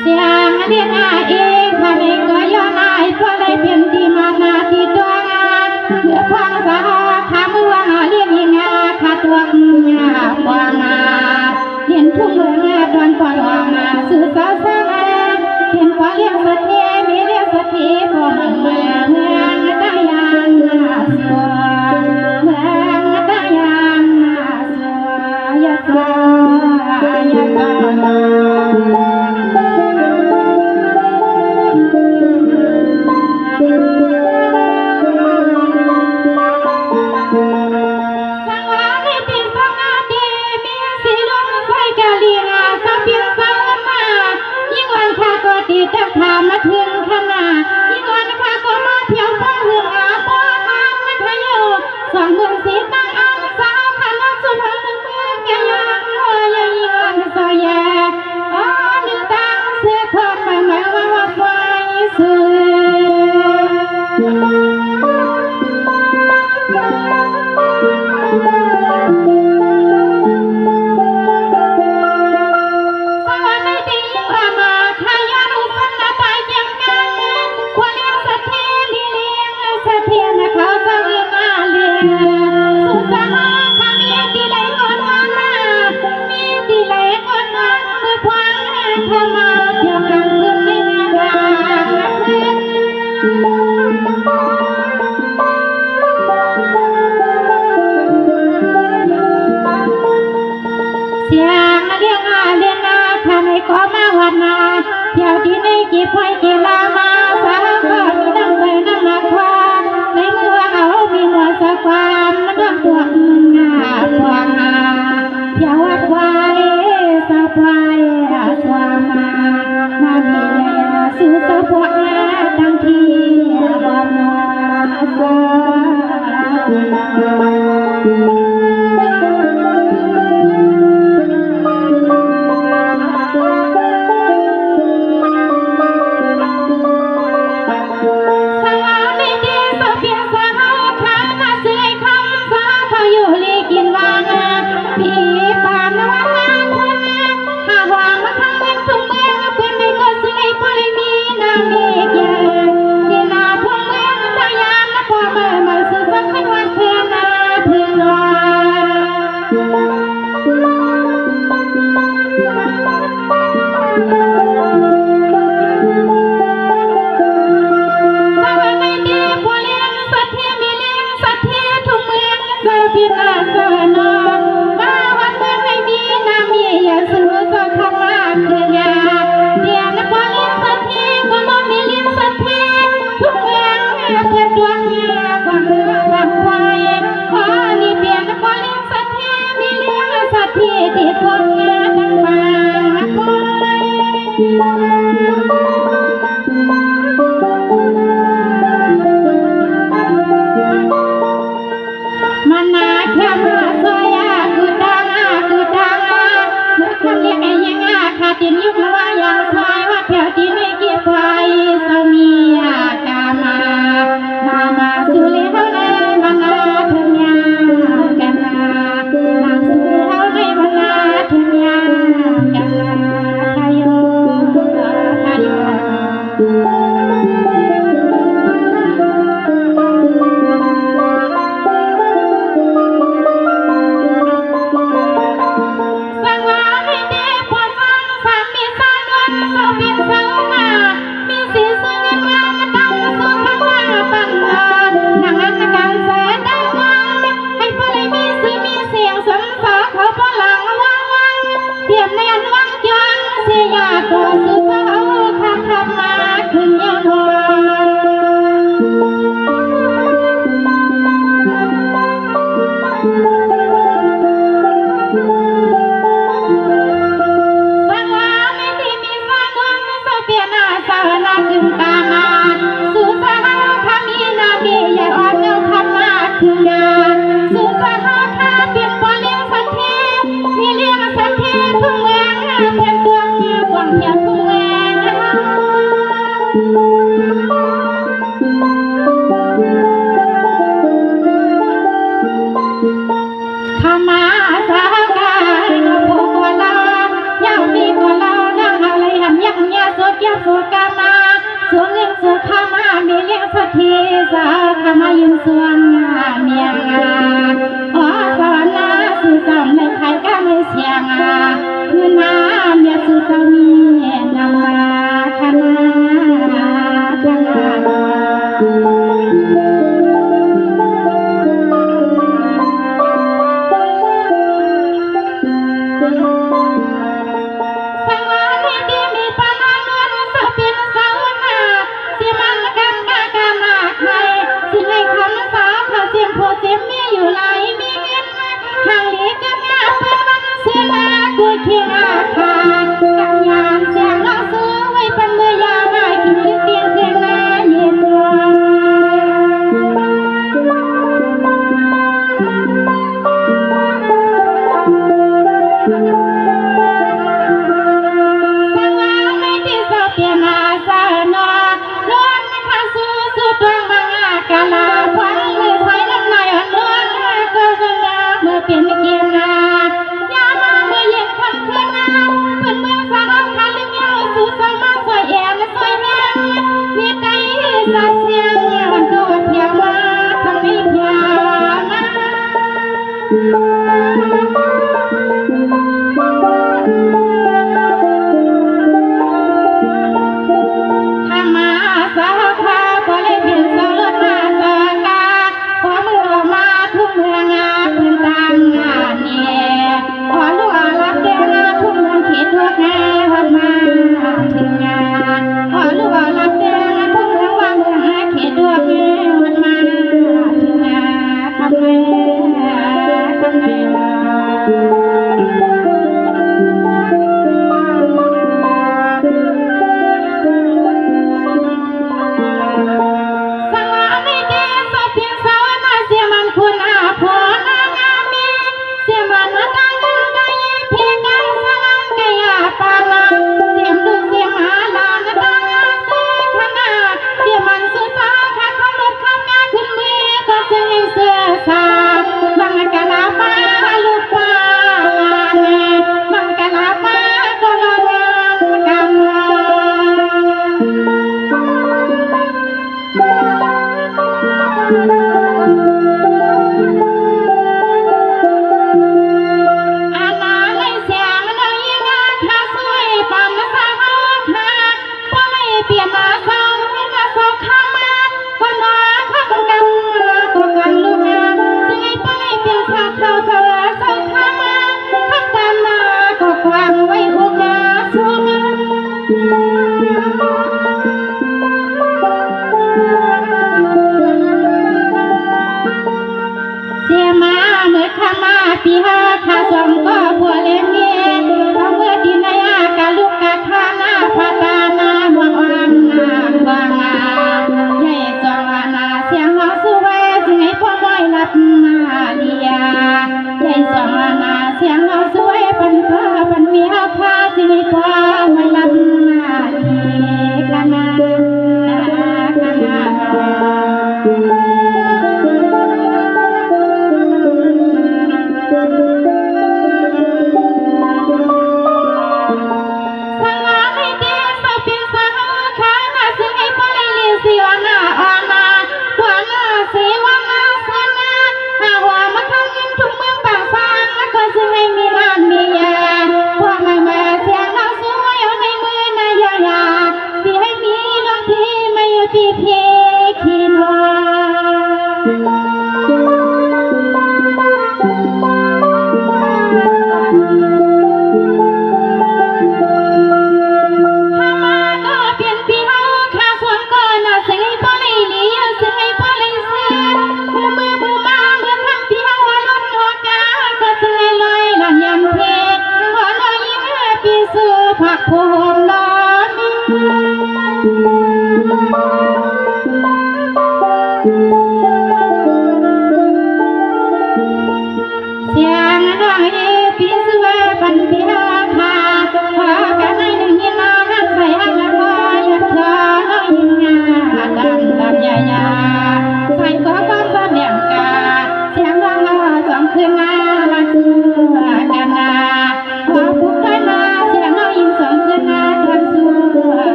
เสียงเรียกเองพระเองก็ย้อนายเพราะได้เป็นที่มานาที่ดวงเพื่อความสะอาดทำว่าเรียกยิงขาตัวกวางเห็นทุ่งเมืองดอนปอดวางสื่อสารสร้างเห็นว่าเรียกสถีมีเรียกสถีพอมันเมืองได้ยังสวยเมืองได้ยังสวยยาสวยยาสจะพามาถึงขนาดยิ่งวันพาก็มาเที่ยวฟ้าเรืองอาบทางมันพายุสองเมืองสีตั้งอันสาวขันสุพรรณเมืองแก่ยังยิ่งวันสอยอ๋อหนึ่งตั้งเสียคนมาหมายว่าไฟสื่เสียงเรียงทำให้ก็มาวันมาเที่ยวที่ในกี่พอยกี่ลามาสาวก็มีน้ำใสน้ำมาความในเมื่อเอามีหัวสะความมันต้องตัวพวงเที่ยววัดไว้สะพายสวามามีสู่สะพวงดังที่บอมสวขมาสากา งอาเงินน้ำเมียสุสามีนำมาคณาคณา สังวานิติมีปานาเงินสปินสาวนาสิมันกันกากามาใครสิให้คำสาพระเสียมโพเสียมมีอยู่หลายมีเงินทางลีกันงาเป็นวันเสียมากุยเคียงอาคากับยามเสียงร้องซื้อไว้เป็นมือยามากินเตียงเตียงนาเย็นวัน